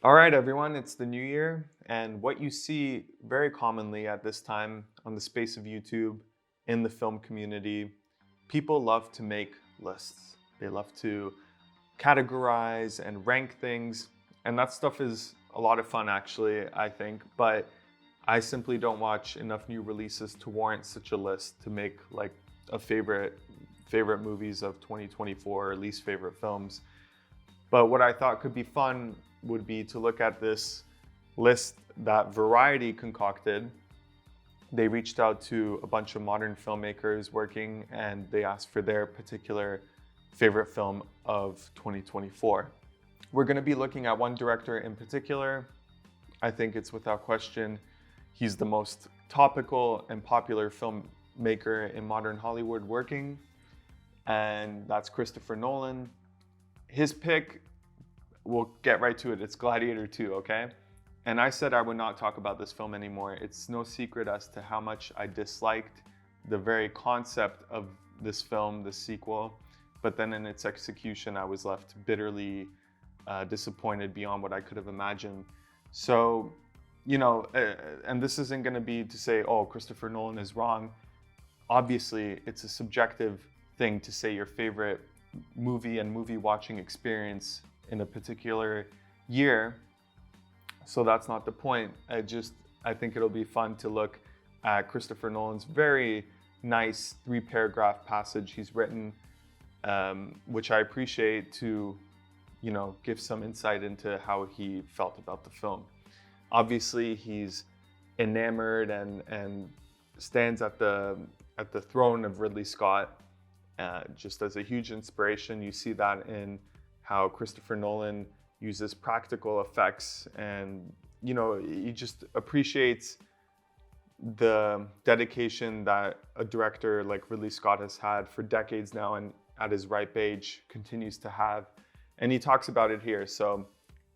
All right, everyone, it's the new year, and what you see very commonly at this time on the space of YouTube in the film community, people love to make lists. They love to categorize and rank things, and that stuff is a lot of fun, actually, I think, but I simply don't watch enough new releases to warrant such a list to make like a favorite movies of 2024 or least favorite films. But what I thought could be fun would be to look at this list that Variety concocted. They reached out to a bunch of modern filmmakers working and they asked for their particular favorite film of 2024. We're going to be looking at one director in particular. I think it's without question, he's the most topical and popular filmmaker in modern Hollywood working, and that's Christopher Nolan. His pick, we'll get right to it, it's Gladiator 2, okay? And I said I would not talk about this film anymore. It's no secret as to how much I disliked the very concept of this film, the sequel, but then in its execution, I was left bitterly disappointed beyond what I could have imagined. So, and this isn't gonna be to say, oh, Christopher Nolan is wrong. Obviously, it's a subjective thing to say your favorite movie and movie watching experience in a particular year. So that's not the point. I think it'll be fun to look at Christopher Nolan's very nice 3-paragraph passage he's written, which I appreciate to, give some insight into how he felt about the film. Obviously, he's enamored and stands at the throne of Ridley Scott, just as a huge inspiration. You see that in how Christopher Nolan uses practical effects, and he just appreciates the dedication that a director like Ridley Scott has had for decades now, and at his ripe age continues to have. And he talks about it here. So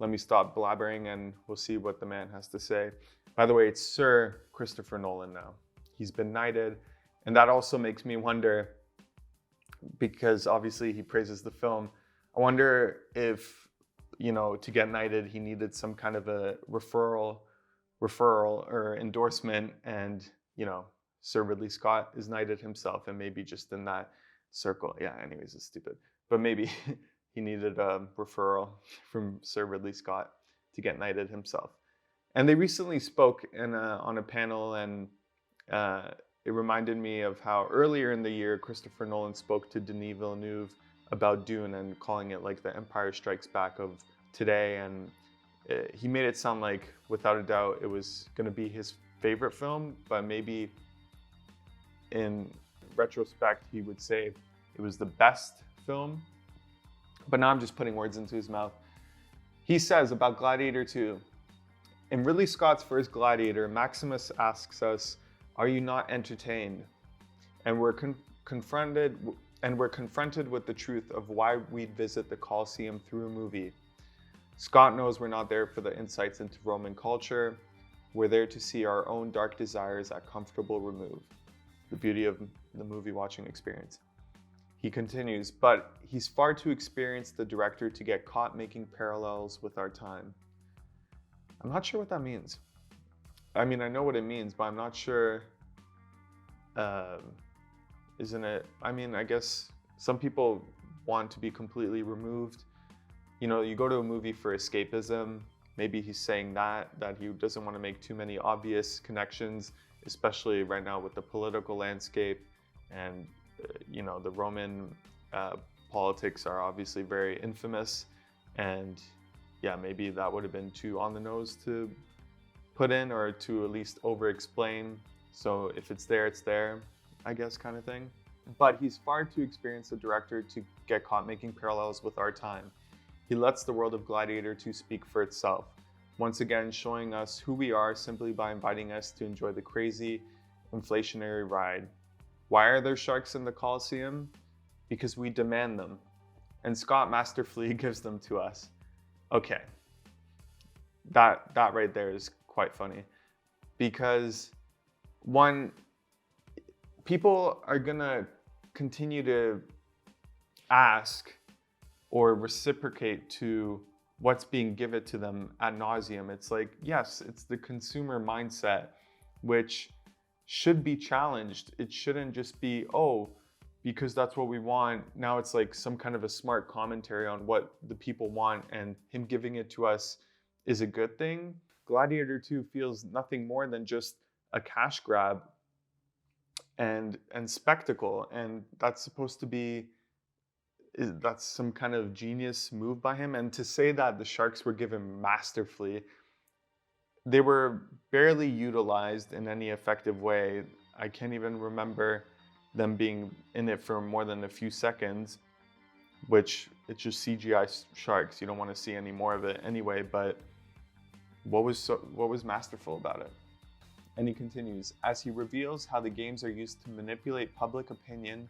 let me stop blabbering and we'll see what the man has to say. By the way, it's Sir Christopher Nolan now. He's been knighted, and that also makes me wonder, because obviously he praises the film, I wonder if, to get knighted, he needed some kind of a referral or endorsement, and, Sir Ridley Scott is knighted himself, and maybe just in that circle. Yeah, anyways, it's stupid. But maybe he needed a referral from Sir Ridley Scott to get knighted himself. And they recently spoke on a panel, and it reminded me of how earlier in the year, Christopher Nolan spoke to Denis Villeneuve about Dune and calling it like the Empire Strikes Back of today. And he made it sound like, without a doubt, it was going to be his favorite film, but maybe in retrospect, he would say it was the best film. But now I'm just putting words into his mouth. He says about Gladiator 2, in Ridley Scott's first Gladiator, Maximus asks us, "Are you not entertained?" And we're confronted with the truth of why we'd visit the Colosseum through a movie. Scott knows we're not there for the insights into Roman culture. We're there to see our own dark desires at comfortable remove. The beauty of the movie watching experience. He continues, but he's far too experienced the director to get caught making parallels with our time. I'm not sure what that means. I mean, I know what it means, but I'm not sure, isn't it? I mean, I guess some people want to be completely removed. You go to a movie for escapism. Maybe he's saying that he doesn't want to make too many obvious connections, especially right now with the political landscape. And, the Roman politics are obviously very infamous. And yeah, maybe that would have been too on the nose to put in, or to at least over-explain. So if it's there, it's there, I guess, kind of thing. But he's far too experienced a director to get caught making parallels with our time. He lets the world of Gladiator 2 speak for itself, once again showing us who we are simply by inviting us to enjoy the crazy, inflationary ride. Why are there sharks in the Colosseum? Because we demand them, and Scott masterfully gives them to us. Okay, that right there is quite funny, because one, people are gonna continue to ask or reciprocate to what's being given to them ad nauseum. It's like, yes, it's the consumer mindset, which should be challenged. It shouldn't just be, oh, because that's what we want. Now it's like some kind of a smart commentary on what the people want, and him giving it to us is a good thing. Gladiator 2 feels nothing more than just a cash grab and spectacle, and that's supposed to be, that's some kind of genius move by him. And to say that the sharks were given masterfully, they were barely utilized in any effective way. I can't even remember them being in it for more than a few seconds, which it's just CGI sharks. You don't want to see any more of it anyway, but what was masterful about it? And he continues, as he reveals how the games are used to manipulate public opinion,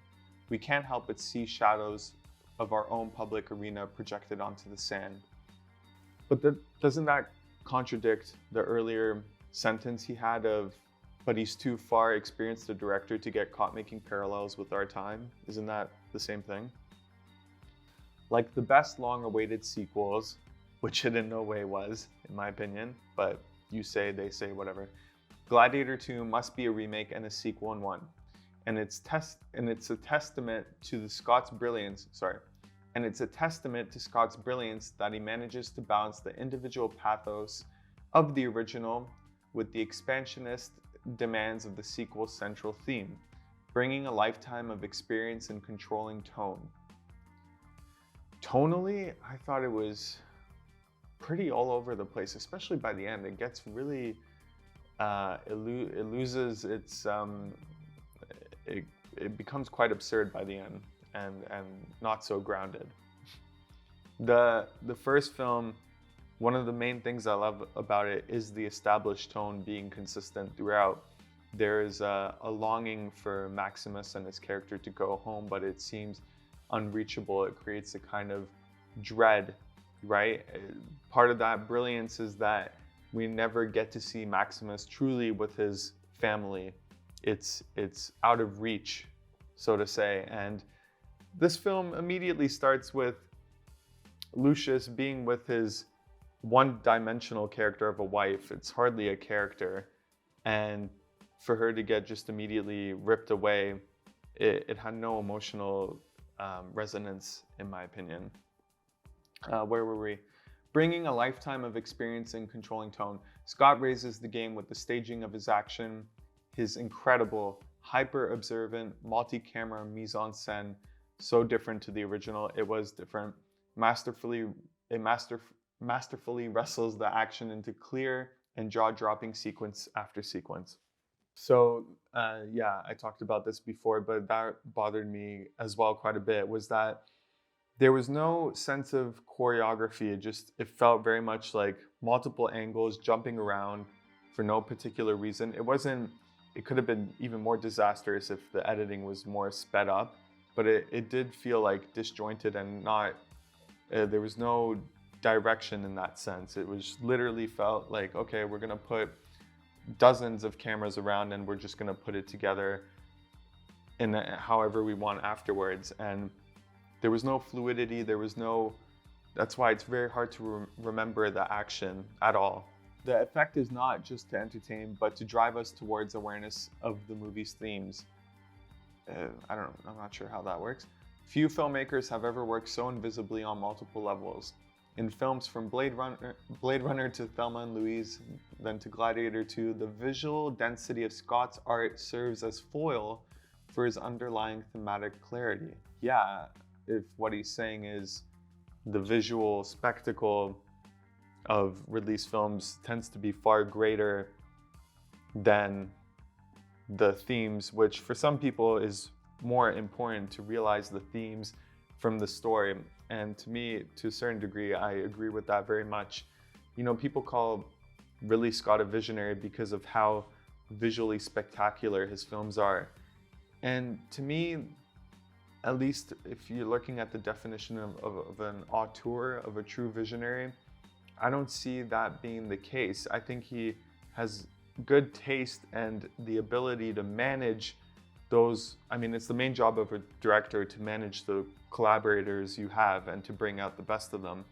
we can't help but see shadows of our own public arena projected onto the sand. But doesn't that contradict the earlier sentence he had of, but he's too far experienced a director to get caught making parallels with our time? Isn't that the same thing? Like the best long-awaited sequels, which it in no way was, in my opinion, but you say, they say, whatever. Gladiator 2 must be a remake and a sequel in one. And it's a testament to Scott's brilliance that he manages to balance the individual pathos of the original with the expansionist demands of the sequel's central theme, bringing a lifetime of experience in controlling tone. Tonally, I thought it was pretty all over the place, especially by the end. It gets really, it loses its, it becomes quite absurd by the end and not so grounded. The first film, one of the main things I love about it is the established tone being consistent throughout. There is a longing for Maximus and his character to go home, but it seems unreachable. It creates a kind of dread, right? Part of that brilliance is that we never get to see Maximus truly with his family. It's out of reach, so to say. And this film immediately starts with Lucius being with his one-dimensional character of a wife. It's hardly a character. And for her to get just immediately ripped away, it had no emotional resonance, in my opinion. Where were we? Bringing a lifetime of experience in controlling tone. Scott raises the game with the staging of his action, his incredible, hyper-observant, multi-camera mise-en-scène, so different to the original. It was different. Masterfully wrestles the action into clear and jaw-dropping sequence after sequence. So yeah, I talked about this before, but that bothered me as well quite a bit, was that there was no sense of choreography. It felt very much like multiple angles jumping around for no particular reason. It could have been even more disastrous if the editing was more sped up, but it did feel like disjointed and not, there was no direction in that sense. It was literally felt like, okay, we're gonna put dozens of cameras around and we're just gonna put it together in however we want afterwards. And there was no fluidity, that's why it's very hard to remember the action at all. The effect is not just to entertain, but to drive us towards awareness of the movie's themes. I'm not sure how that works. Few filmmakers have ever worked so invisibly on multiple levels. In films from Blade Runner to Thelma and Louise, then to Gladiator 2, the visual density of Scott's art serves as foil for his underlying thematic clarity. Yeah, if what he's saying is the visual spectacle of Ridley's films tends to be far greater than the themes, which for some people is more important to realize the themes from the story. And to me, to a certain degree, I agree with that very much. You know, people call Ridley Scott a visionary because of how visually spectacular his films are. And to me, at least if you're looking at the definition of an auteur, of a true visionary, I don't see that being the case. I think he has good taste and the ability to manage those. I mean, it's the main job of a director to manage the collaborators you have and to bring out the best of them.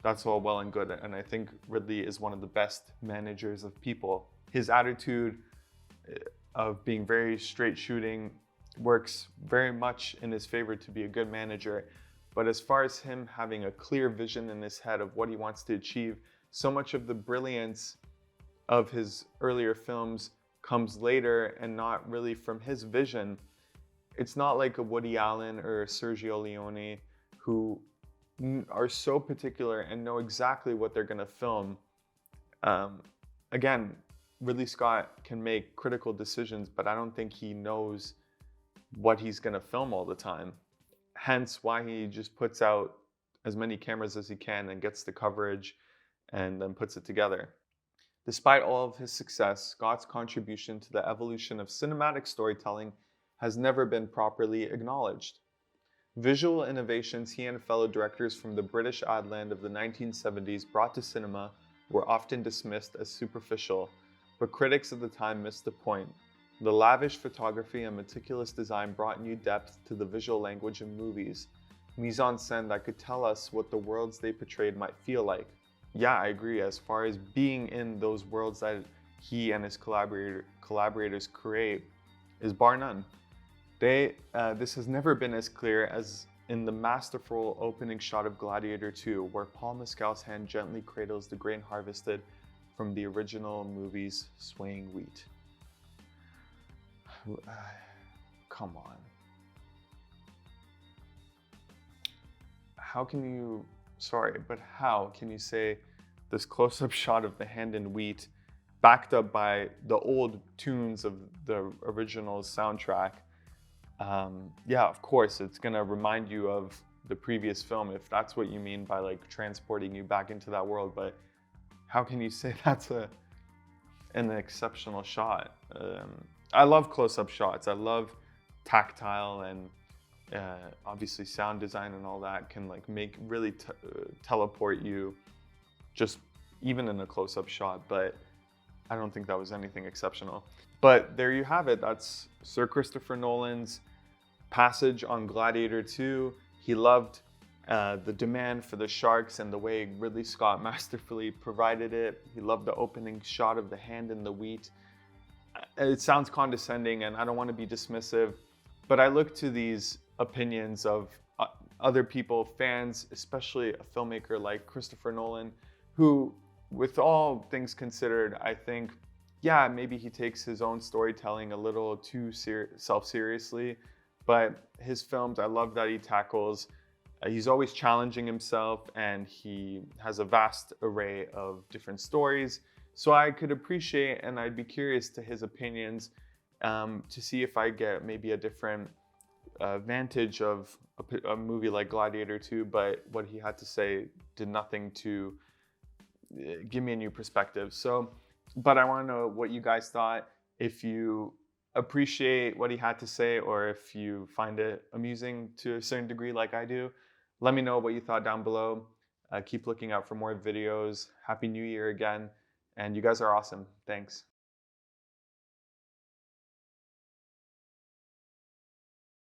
that's all well and good. And I think Ridley is one of the best managers of people. His attitude of being very straight shooting works very much in his favor to be a good manager. But as far as him having a clear vision in his head of what he wants to achieve, so much of the brilliance of his earlier films comes later and not really from his vision. It's not like a Woody Allen or Sergio Leone who are so particular and know exactly what they're going to film. Again, Ridley Scott can make critical decisions, but I don't think he knows what he's going to film all the time. Hence why he just puts out as many cameras as he can and gets the coverage and then puts it together. Despite all of his success, Scott's contribution to the evolution of cinematic storytelling has never been properly acknowledged. Visual innovations he and fellow directors from the British Island of the 1970s brought to cinema were often dismissed as superficial, but critics of the time missed the point. The lavish photography and meticulous design brought new depth to the visual language in movies, mise-en-scène that could tell us what the worlds they portrayed might feel like. Yeah, I agree. As far as being in those worlds that he and his collaborators create is bar none. This has never been as clear as in the masterful opening shot of Gladiator 2, where Paul Mescal's hand gently cradles the grain harvested from the original movie's swaying wheat. Come on. How can you say this close-up shot of the hand in wheat backed up by the old tunes of the original soundtrack? Yeah, of course, it's gonna remind you of the previous film if that's what you mean by like transporting you back into that world, but how can you say that's an exceptional shot? I love close-up shots. I love tactile and obviously sound design and all that can like really teleport you just even in a close-up shot, but I don't think that was anything exceptional. But there you have it. That's Sir Christopher Nolan's passage on Gladiator 2. He loved the demand for the sharks and the way Ridley Scott masterfully provided it. He loved the opening shot of the hand in the wheat. It sounds condescending and I don't want to be dismissive, but I look to these opinions of other people, fans, especially a filmmaker like Christopher Nolan, who, with all things considered, I think, yeah, maybe he takes his own storytelling a little too self-seriously, but his films, I love that he tackles. He's always challenging himself and he has a vast array of different stories. So I could appreciate and I'd be curious to his opinions to see if I get maybe a different vantage of a movie like Gladiator 2, but what he had to say did nothing to give me a new perspective. So, but I want to know what you guys thought, if you appreciate what he had to say or if you find it amusing to a certain degree like I do. Let me know what you thought down below. Keep looking out for more videos. Happy New Year again. And you guys are awesome. Thanks.